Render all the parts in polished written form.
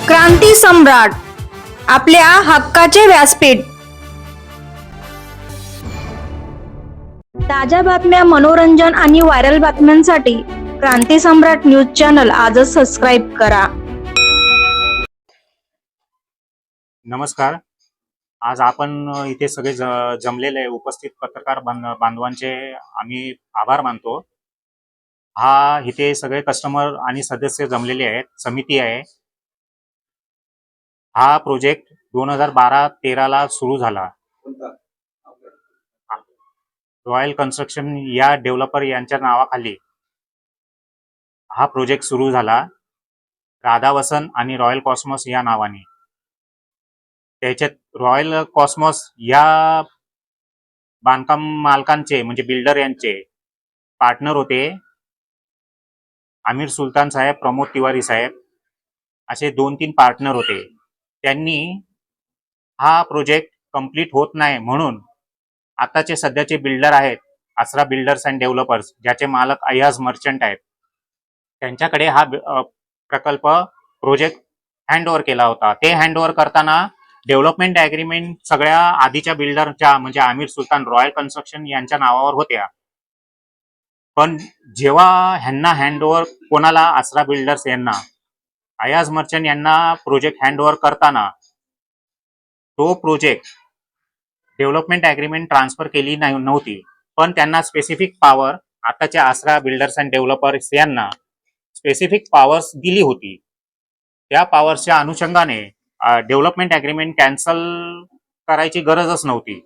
क्रांती सम्राट, आपल्या हक्काचे व्यासपीठ. ताज्या बातम्या, मनोरंजन आणि व्हायरल बातम्यांसाठी क्रांती सम्राट न्यूज चॅनल आजच सबस्क्राईब करा. नमस्कार. आज आपण इथे सगळे जमलेले उपस्थित पत्रकार बांधवांचे आम्ही आभार मानतो. हा इथे सगळे कस्टमर आणि सदस्य जमलेले आहेत, समिती आहे. हा प्रोजेक्ट 2012-13 सुरू झाला. रॉयल कन्स्ट्रक्शन या डेव्हलपर यांच्या नावाखाली हा प्रोजेक्ट सुरू झाला, राधावसन आणि रॉयल कॉस्मॉस या नावाने. त्याच्यात रॉयल कॉस्मॉस या बांधकाम मालकांचे म्हणजे बिल्डर यांचे पार्टनर होते आमिर सुलतान साहेब, प्रमोद तिवारी साहेब, असे 2-3 पार्टनर होते. त्यांनी हा प्रोजेक्ट कंप्लीट होत नाही म्हणून आताचे सध्याचे बिल्डर आहेत आसरा बिल्डर्स अँड डेव्हलपर्स, ज्याचे मालक अयाज मर्चंट आहेत, त्यांच्याकडे हा प्रकल्प प्रोजेक्ट हँडओव्हर केला होता. ते हँडओव्हर करताना डेव्हलपमेंट ॲग्रीमेंट सगळ्या आधीच्या बिल्डरच्या म्हणजे आमिर सुलतान, रॉयल कन्स्ट्रक्शन यांच्या नावावर होत्या. पण जेव्हा ह्यांना हँडओव्हर कोणाला, आसरा बिल्डर्स यांना, अयाज मर्चंट यांना प्रोजेक्ट हँडओव्हर करताना तो प्रोजेक्ट डेव्हलपमेंट ॲग्रीमेंट ट्रान्सफर केली नव्हती. पण त्यांना स्पेसिफिक पॉवर, आताच्या आसरा बिल्डर्स अँड डेव्हलपर्स यांना स्पेसिफिक पॉवर्स दिली होती. त्या पॉवर्सच्या अनुषंगाने डेव्हलपमेंट ॲग्रीमेंट कॅन्सल करायची गरजच नव्हती.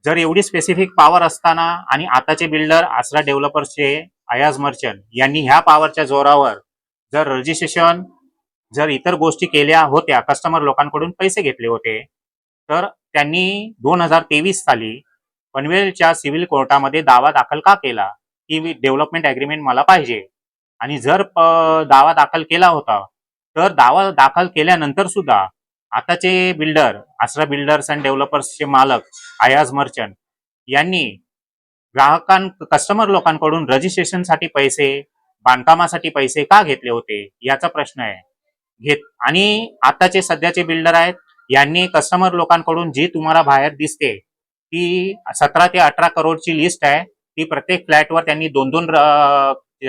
जर एवढी स्पेसिफिक पॉवर असताना आणि आताचे बिल्डर आसरा डेव्हलपर्सचे अयाज मर्चंट यांनी ह्या पॉवरच्या जोरावर जर रजिस्ट्रेशन, जर इतर गोष्टी केल्या होत्या, कस्टमर लोकांकडून पैसे घेतले होते, तर त्यांनी 2023 साली पनवेलच्या सिव्हिल कोर्टामध्ये दावा दाखल का केला की डेव्हलपमेंट ॲग्रीमेंट मला पाहिजे. आणि जर दावा दाखल केला होता तर दावा दाखल केल्यानंतर सुद्धा आताचे बिल्डर, आसरा बिल्डर्स अँड डेव्हलपर्सचे मालक अयाज मर्चंट यांनी कस्टमर लोकांकडून रजिस्ट्रेशनसाठी पैसे, बांधकामासाठी पैसे का घेतले होते याचा प्रश्न आहे. आणि आताचे सध्याचे बिल्डर आहेत, यांनी कस्टमर लोकांकडून जी तुम्हाला बाहेर दिसते ती 17 ते 18 करोडची लिस्ट आहे. ती प्रत्येक फ्लॅटवर त्यांनी 2-2,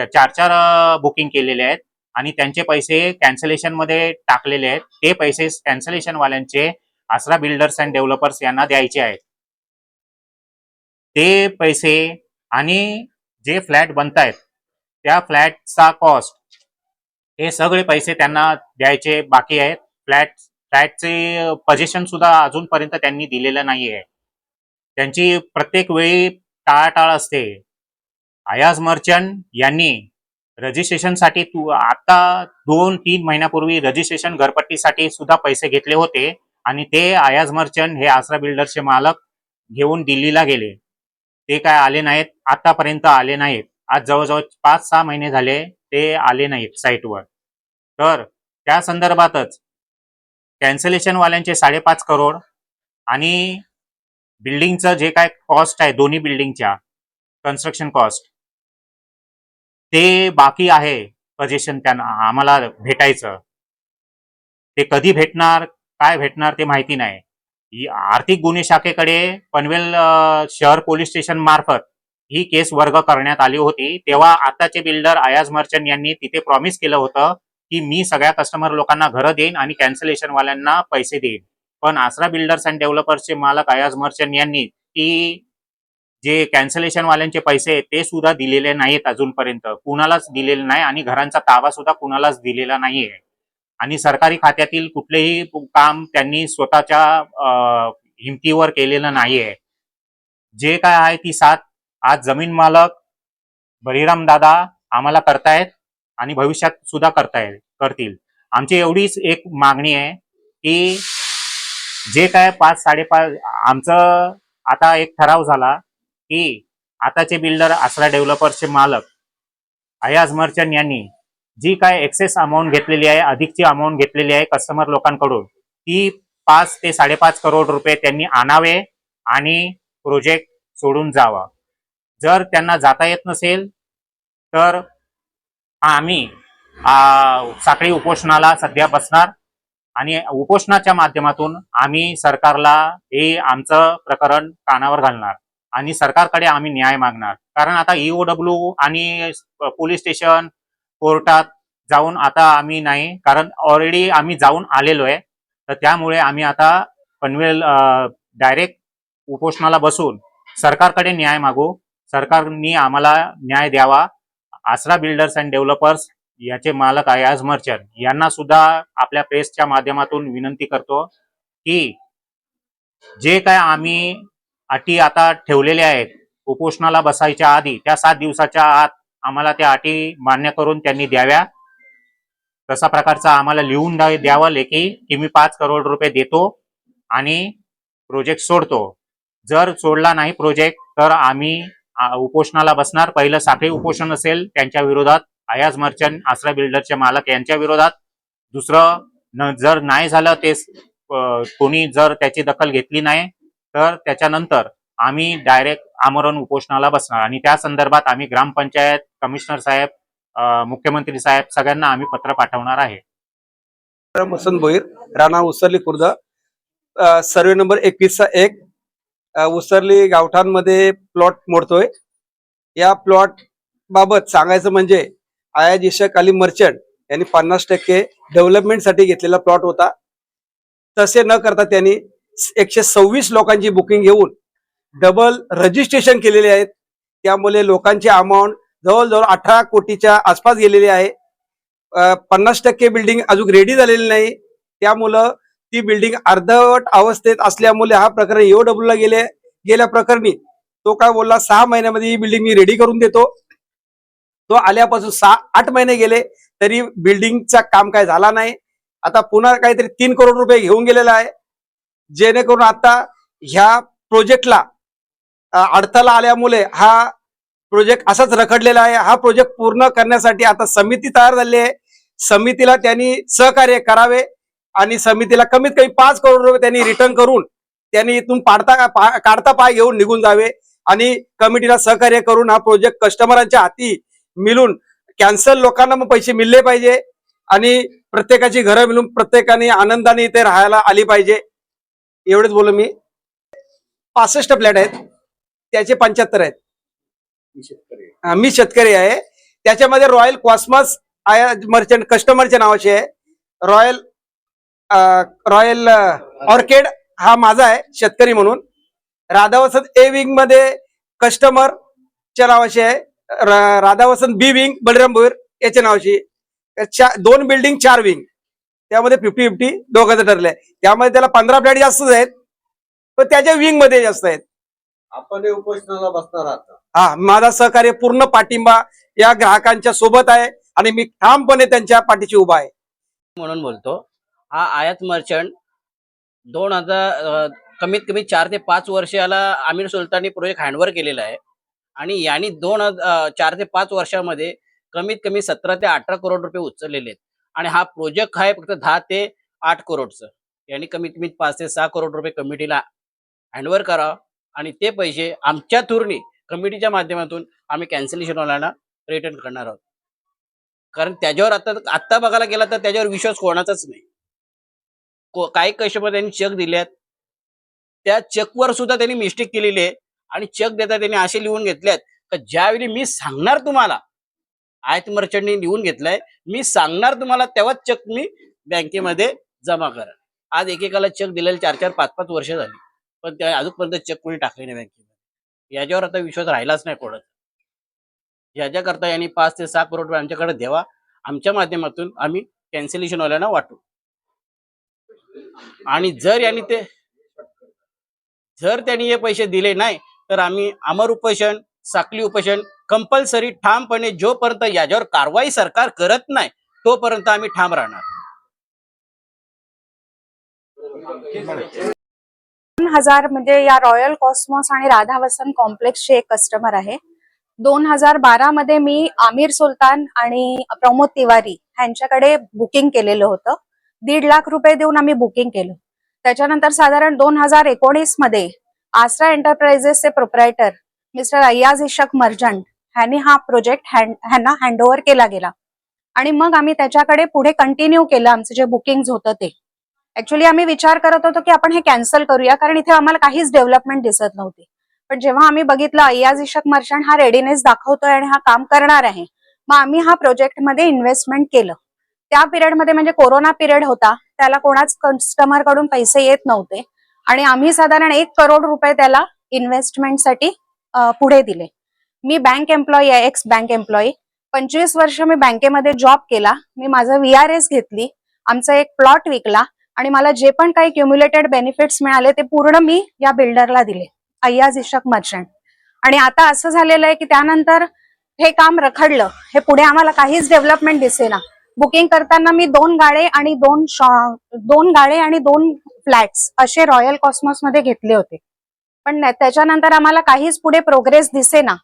4-4 बुकिंग केलेले आहेत आणि त्यांचे पैसे कॅन्सलेशन मध्ये टाकलेले आहेत. ते पैसे कॅन्सलेशन वाल्यांचे आसरा बिल्डर्स अँड डेव्हलपर्स यांना द्यायचे आहेत. ते पैसे आणि जे फ्लॅट बनतायत त्या फ्लॅटचा कॉस्ट, हे सगळे पैसे त्यांना द्यायचे बाकी आहेत. फ्लॅटचे पोझिशन सुद्धा अजूनपर्यंत त्यांनी दिलेलं नाही आहे. त्यांची प्रत्येक वेळी टाळाटाळ असते. अयाज मर्चंट यांनी रजिस्ट्रेशनसाठी आता 2-3 महिन्यापूर्वी रजिस्ट्रेशन घरपट्टीसाठी सुद्धा पैसे घेतले होते आणि ते अयाज मर्चंट हे आसरा बिल्डरचे मालक घेऊन दिल्लीला गेले. ते काय आले नाहीत, आतापर्यंत आले नाहीत. आज जवळजवळ 5-6 महिने झाले ते आले नाहीत साईटवर. तर त्या संदर्भातच कॅन्सलेशन वाल्यांचे 5.5 करोड आणि बिल्डिंगचं जे काय कॉस्ट आहे, दोन्ही बिल्डिंगच्या कन्स्ट्रक्शन कॉस्ट, ते बाकी आहे पोझिशन त्यांना आम्हाला भेटायचं. ते कधी भेटणार, काय भेटणार ते माहिती नाही. आर्थिक गुन्हे शाखेकडे पनवेल शहर पोलीस स्टेशन मार्फत ही केस वर्ग करण्यात आली होती. तेव्हा आताचे बिल्डर अयाज मर्चंट यांनी तिथे प्रॉमिस केलं होतं की मी सगळ्या कस्टमर लोकांना घरं देईन आणि कॅन्सलेशन वाल्यांना पैसे देईन. पण आसरा बिल्डर्स अँड डेव्हलपर्सचे मालक अयाज मर्चंट यांनी जे कॅन्सलेशन वाल्यांचे पैसे ते सुद्धा दिलेले नाहीत अजूनपर्यंत, कुणालाच दिलेले नाही आणि घरांचा ताबा सुद्धा कुणालाच दिलेला नाहीये. आणि सरकारी खात्यातील कुठलेही काम त्यांनी स्वतःच्या हिमतीवर केलेलं नाहीये. जे काय आहे ती साथ आज जमीन मालक बळीराम दादा आम्हाला करतायत आणि भविष्यात सुद्धा करतील. आमची एवढीच एक मागणी आहे की जे काय 5-5.5 आमचं आता एक ठराव झाला की आताचे बिल्डर आसरा डेव्हलपर्सचे मालक अयाज मर्चंट यांनी जी काय एक्सेस अमाऊंट घेतलेली आहे, अधिकची अमाऊंट घेतलेली आहे कस्टमर लोकांकडून, ती 5 ते 5.5 करोड रुपये त्यांनी आणावे आणि प्रोजेक्ट सोडून जावा. जर त्यांना जाता येत नसेल तर आम्ही साखळी उपोषणाला सध्या बसणार आणि उपोषणाच्या माध्यमातून आम्ही सरकारला हे आमचं प्रकरण कानावर घालणार आणि सरकारकडे आम्ही न्याय मागणार. कारण आता EOW आणि पोलीस स्टेशन, कोर्टात जाऊन आता आम्ही नाही, कारण ऑलरेडी आम्ही जाऊन आलेलो आहे. तर त्यामुळे आम्ही आता पनवेल डायरेक्ट उपोषणाला बसून सरकारकडे न्याय मागू. सरकारने आम्हाला न्याय द्यावा. आसरा बिल्डर्स अँड डेव्हलपर्स याचे मालक अयाज मर्चंट यांना सुद्धा आपल्या प्रेसच्या माध्यमातून विनंती करतो की जे काय आम्ही अटी आता ठेवलेल्या आहेत उपोषणाला बसायच्या आधी, त्या 7 दिवसाच्या आत आम्हाला त्या अटी मान्य करून त्यांनी द्याव्या. तसा प्रकारचा आम्हाला लिहून द्यावं लेखी की मी 5 करोड रुपये देतो आणि प्रोजेक्ट सोडतो. जर सोडला नाही प्रोजेक्ट तर आम्ही उपोषणाला बसणार. पहिलं साखळी उपोषण असेल त्यांच्या विरोधात, अयाज मर्चंट आसरा बिल्डरचे मालक यांच्या विरोधात. दुसरं जर नाही झालं ते कोणी जर त्याची दखल घेतली नाही तर त्याच्यानंतर आम्ही डायरेक्ट आमरण उपोषणाला बसणार आणि त्या संदर्भात आम्ही ग्रामपंचायत, कमिशनर साहेब, मुख्यमंत्री साहेब सगळ्यांना आम्ही पत्र पाठवणार आहे. मसन भोईर, राणा उसरली खुर्द, सर्वे नंबर 21/1, उसरली गावठाणमध्ये प्लॉट मोडतोय. या प्लॉट बाबत सांगायचं म्हणजे अयाज इशक अली मर्चंट यांनी 50% डेव्हलपमेंटसाठी घेतलेला प्लॉट होता. तसे न करता त्यांनी 126 लोकांची बुकिंग घेऊन डबल रजिस्ट्रेशन केलेले आहेत. त्यामुळे लोकांची अमाऊंट जवळजवळ 18 कोटीच्या आसपास गेलेली आहे. 50% बिल्डिंग अजून रेडी झालेली नाही. त्यामुळं ती बिल्डिंग अर्धवट अवस्थेत असल्यामुळे हा प्रकरण EOW ला गेल्या प्रकरणी तो काय बोलला, 6 महिन्यामध्ये ही बिल्डिंग मी रेडी करून देतो. तो आल्यापासून 6-8 महिने गेले तरी बिल्डिंगचा काम काय झाला नाही. आता पुन्हा काहीतरी 3 करोड रुपये घेऊन गेलेला आहे. जेणेकरून आता ह्या प्रोजेक्टला अडथळा आल्यामुळे हा प्रोजेक्ट असाच रखडलेला आहे. हा प्रोजेक्ट पूर्ण करण्यासाठी आता समिती तयार झाली आहे. समितीला त्यांनी सहकार्य करावे आणि समितीला कमीत कमी 5 करोड रुपये त्यांनी रिटर्न करून त्यांनी इथून काढता पाय घेऊन निघून जावे आणि कमिटीला सहकार्य करून हा प्रोजेक्ट कस्टमरांच्या हाती मिळून कॅन्सल लोकांना मग पैसे मिळले पाहिजे आणि प्रत्येकाची घरं मिळून प्रत्येकाने आनंदाने इथे राहायला आली पाहिजे. एवढेच बोलू मी. 65 फ्लॅट आहेत, त्याचे 75 आहेत. मी शेतकरी आहे. त्याच्यामध्ये रॉयल कॉस्मॉस अयाज मर्चंट कस्टमरच्या नावाचे आहे. रॉयल ऑर्किड हा माझा आहे शेतकरी म्हणून. राधावसंत ए विंग मध्ये कस्टमरच्या नावाचे आहे. राधावसंत बी विंग बलराम भोईर याच्या नावाची. 2 बिल्डिंग 4 विंग, त्यामध्ये 50-50 दोघांचं ठरलंय. त्यामध्ये त्याला 15 फ्लॅट जास्तच आहेत पण त्याच्या विंग मध्ये जास्त आहेत. आपण उपोषणाला बसणार आहात? हा, माझा सहकार्य पूर्ण पाठिंबा या ग्राहकांच्या सोबत आहे आणि मी ठामपणे त्यांच्या पाठीशी उभा आहे म्हणून बोलतो. हा आयात मर्चंट 2000 कमीत कमी 4 ते 5 वर्ष याला आमिर सुलतानी प्रोजेक्ट हँडओव्हर केलेला आहे आणि यांनी 4 ते 5 वर्षामध्ये कमीत कमी 17 ते 18 करोड रुपये उचललेले आहेत आणि हा प्रोजेक्ट आहे फक्त 10 ते 8 करोडचं. यांनी कमीत कमी 5 ते 6 करोड रुपये कमिटीला हँडओव्हर करावं आणि ते पैसे आमच्या थ्रूनी कमिटीच्या माध्यमातून आम्ही कॅन्सलेशनवाल्यांना रिटर्न करणार आहोत. कारण त्याच्यावर आता बघायला गेला तर त्याच्यावर विश्वास कोणाचाच नाही. काही कस्टमर त्यांनी चेक दिलेत, त्या चेकवर सुद्धा त्यांनी मिस्टेक केलेली आहे आणि चेक देता त्यांनी असे लिहून घेतलेत की ज्यावेळी मी सांगणार तुम्हाला, आयात मर्चंटनी लिहून घेतलंय, मी सांगणार तुम्हाला तेव्हाच चेक मी बँकेमध्ये जमा करा. आज एकेकाला चेक दिलेले 4-4, 5-5 वर्ष झाली पण त्या अजूनपर्यंत चेक कोणी टाकले नाही बँकेमध्ये. याच्यावर आता विश्वास राहिलाच नाही कोणाचा. याच्याकरता यांनी 5 ते 6 करोड रुपये आमच्याकडे द्यावा. आमच्या माध्यमातून आम्ही कॅन्सलेशनवाल्यांना वाटू आणि जर त्यांनी हे पैसे दिले नाही तर आम्ही अमर उपोषण, साखळी उपोषण कंपल्सरी ठामपणे जोपर्यंत याच्यावर कारवाई सरकार करत नाही तोपर्यंत आम्ही ठाम राहणार. 2000 म्हणजे या रॉयल कॉस्मॉस आणि राधा वसंत कॉम्प्लेक्सचे एक कस्टमर आहे. 2012 मध्ये मी आमिर सुलतान आणि प्रमोद तिवारी यांच्याकडे बुकिंग केलेलं होतं. 1.5 लाख रुपये देऊन आम्ही बुकिंग केलं. त्याच्यानंतर साधारण 2019 मध्ये आसरा एंटरप्राइजेसचे proprietor mister Ayaz Ishaq merchant ह्यांनी हा प्रोजेक्ट ह्यांना हँडओव्हर केला गेला. आणि मग आम्ही त्याच्याकडे पुढे कंटिन्यू केलं आमचं जे बुकिंग होतं ते. ऍक्च्युली आम्ही विचार करत होतो की आपण हे कॅन्सल करूया, कारण इथे आम्हाला काहीच डेव्हलपमेंट दिसत नव्हती. पण जेव्हा आम्ही बघितलं अय्याज इशक मर्चंट हा रेडीनेस दाखवतोय आणि हा काम करणार आहे, मग आम्ही हा प्रोजेक्टमध्ये इन्व्हेस्टमेंट केलं. त्या पिरियडमध्ये म्हणजे कोरोना पिरियड होता, त्याला कोणाच कस्टमर कडून पैसे येत नव्हते आणि आम्ही साधारण 1 करोड रुपये त्याला इन्व्हेस्टमेंटसाठी पुढे दिले. मी बँक एम्प्लॉई आहे, एक्स बँक एम्प्लॉई. 25 वर्ष मी बँकेमध्ये जॉब केला. मी माझं VRS घेतली, आमचा एक प्लॉट विकला आणि मला जे पण काही क्युम्युलेटेड बेनिफिट्स मिळाले ते पूर्ण मी या बिल्डरला दिले, अय्याज इशक मर्चंट. आणि आता असं झालेलं आहे की त्यानंतर हे काम रखडलं. हे पुढे आम्हाला काहीच डेव्हलपमेंट दिसेना. बुकिंग करताना मी 2 गाळे आणि 2 फ्लॅट्स असे रॉयल कॉस्मॉस मध्ये घेतले होते, पण त्याच्यानंतर आम्हाला काहीच पुढे प्रोग्रेस दिसेना.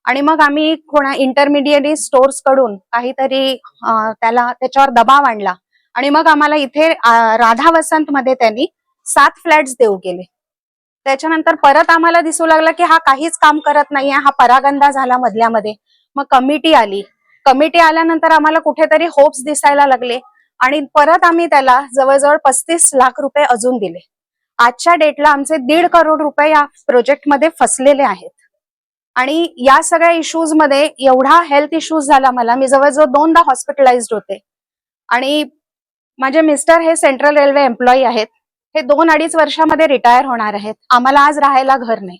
आणि मग आम्ही इंटरमिडिएट स्टोर्स कडून काहीतरी त्याच्यावर दबाव आणला आणि मग आम्हाला इथे राधा वसंत मध्ये त्यांनी 7 फ्लॅट्स देऊ केले. त्याच्यानंतर परत आम्हाला दिसू लागलं की हा काहीच काम करत नाहीये, हा परागंदा झाला मधल्यामध्ये. मग कमिटी आल्यानंतर आम्हाला कुठेतरी होप्स दिसायला लागले आणि परत आम्ही त्याला जवळजवळ 35 लाख रुपये अजून दिले. आजच्या डेटला आमचे 1.5 करोड रुपये या प्रोजेक्टमध्ये फसलेले आहेत. आणि या सगळ्या इश्यूज मध्ये एवढा हेल्थ इश्यूज झाला मला, मी जवळजवळ 2दा हॉस्पिटलाइज्ड होते. आणि माझे मिस्टर हे सेंट्रल रेल्वे एम्प्लॉई आहेत. हे 2-2.5 वर्षामध्ये रिटायर होणार आहेत. आम्हाला आज राहायला घर नाही.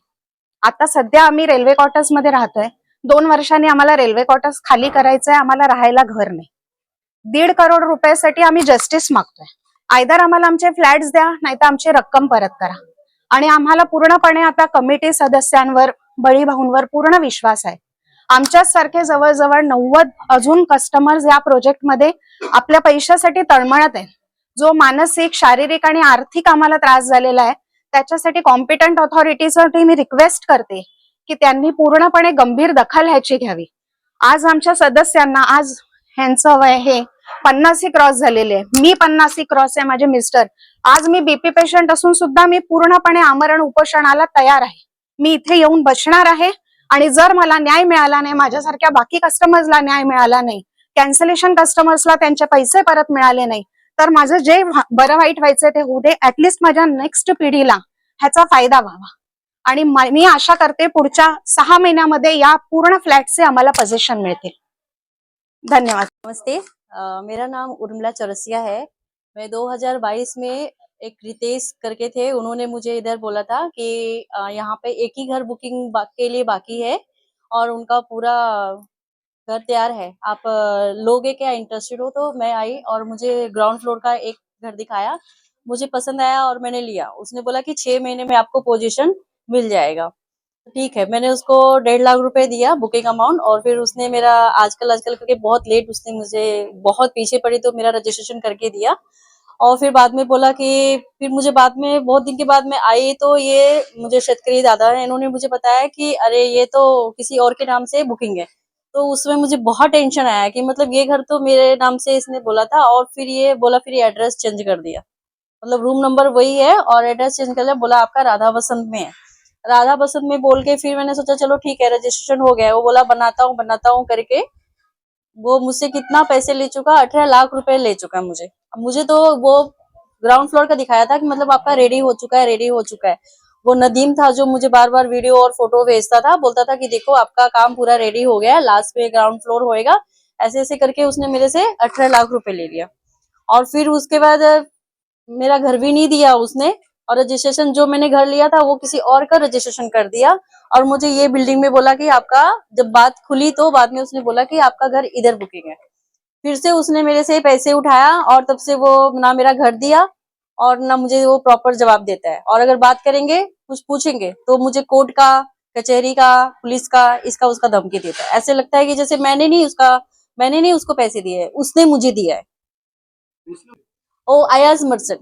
आता सध्या आम्ही रेल्वे क्वार्टर्स मध्ये राहतोय. 2 वर्षांनी आम्हाला रेल्वे क्वार्टर्स खाली करायचंय, आम्हाला राहायला घर नाही. 1.5 करोड रुपयासाठी आम्ही जस्टिस मागतोय. आयदर आम्हाला आमचे फ्लॅट्स द्या, नाहीतर आमची रक्कम परत करा. आणि आम्हाला पूर्णपणे आता कमिटी सदस्यांवर, बळी भाऊंवर पूर्ण विश्वास आहे. आमच्याच सारखे जवळजवळ 90 अजून कस्टमर्स या प्रोजेक्टमध्ये आपल्या पैशासाठी तळमळत आहेत. जो मानसिक, शारीरिक आणि आर्थिक आम्हाला त्रास झालेला आहे, त्याच्यासाठी कॉम्पिटंट ऑथॉरिटीसाठी मी रिक्वेस्ट करते की त्यांनी पूर्णपणे गंभीर दखल ह्याची घ्यावी. आज आमच्या सदस्यांना, आज ह्यांचं वय हे 50 क्रॉस झालेले आहे. मी 50 क्रॉस आहे, माझे मिस्टर. आज मी BP पेशंट असून सुद्धा मी पूर्णपणे आमरण उपोषणाला तयार आहे. मी इथे येऊन बसणार आहे आणि जर मला न्याय मिळाला नाही, माझ्यासारख्या बाकी कस्टमर्सला न्याय मिळाला नाही, कॅन्सलेशन कस्टमर्सला त्यांचे पैसे परत मिळाले नाही, तर माझं जे बरं वाईट व्हायचंय ते होऊ दे. ऍटलिस्ट माझ्या नेक्स्ट पिढीला ह्याचा फायदा व्हावा. आणि मी आशा करते पुढच्या 6 महिन्यामध्ये या पूर्ण फ्लॅटचे आम्हाला पोझिशन मिळतील. धन्यवाद. नमस्ते, मेरा नाम उर्मिला चौरसिया है. मैं 2022 में एक रितेश करके थे, उन्होंने मुझे इधर बोला था कि यहाँ पे एक ही घर बुकिंग के लिए बाकी है और उनका पूरा घर तैयार है, आप लोगे क्या, इंटरेस्टेड हो? तो मैं आई और मुझे ग्राउंड फ्लोर का एक घर दिखाया, मुझे पसंद आया और मैंने लिया. उसने बोला कि 6 महीने में आपको पोजीशन मिल जाएगा. ठीक है, मैंने उसको 1.5 लाख रुपए दिया बुकिंग अमाउंट. और फिर उसने मेरा आजकल करके बहुत लेट, उसने मुझे बहुत पीछे पड़ी तो मेरा रजिस्ट्रेशन करके दिया. और फिर बाद में बोला कि फिर मुझे बाद में बहुत दिन के बाद में आई तो ये मुझे शेतकरी दादा है, इन्होंने मुझे बताया कि अरे ये तो किसी और के नाम से बुकिंग है. तो उसमें मुझे बहुत टेंशन आया कि मतलब ये घर तो मेरे नाम से इसने बोला था और फिर ये बोला, फिर ये एड्रेस चेंज कर दिया. मतलब रूम नंबर वही है और एड्रेस चेंज कर दिया, बोला आपका राधा बसंत में है. राधा बसंत में बोल के फिर मैंने सोचा चलो ठीक है, रजिस्ट्रेशन हो गया. वो बोला बनाता हूँ करके वो मुझसे कितना पैसे ले चुका, 18 लाख रुपए ले चुका मुझे. अब मुझे तो वो ग्राउंड फ्लोर का दिखाया था कि मतलब आपका रेडी हो चुका है. वो नदीम था जो मुझे बार बार वीडियो और फोटो भेजता था, बोलता था कि देखो आपका काम पूरा रेडी हो गया है, लास्ट में ग्राउंड फ्लोर होएगा. ऐसे ऐसे करके उसने मेरे से 18 लाख रुपए ले लिया. और फिर उसके बाद मेरा घर भी नहीं दिया उसने, और रजिस्ट्रेशन जो मैंने घर लिया था वो किसी और का रजिस्ट्रेशन कर दिया. और मुझे ये बिल्डिंग में बोला कि आपका, जब बात खुली तो बाद में उसने बोला कि आपका घर इधर बुकिंग है. फिर से उसने मेरे से पैसे उठाया और तब से वो ना मेरा घर दिया और ना मुझे वो प्रॉपर जवाब देता है. और अगर बात करेंगे, कुछ पूछेंगे तो मुझे कोर्ट का, कचहरी का, पुलिस का, इसका उसका धमकी देता है. ऐसे लगता है कि जैसे मैंने नहीं उसको पैसे दिए है, उसने मुझे दिया है. ओ अयाज मर्चेंट.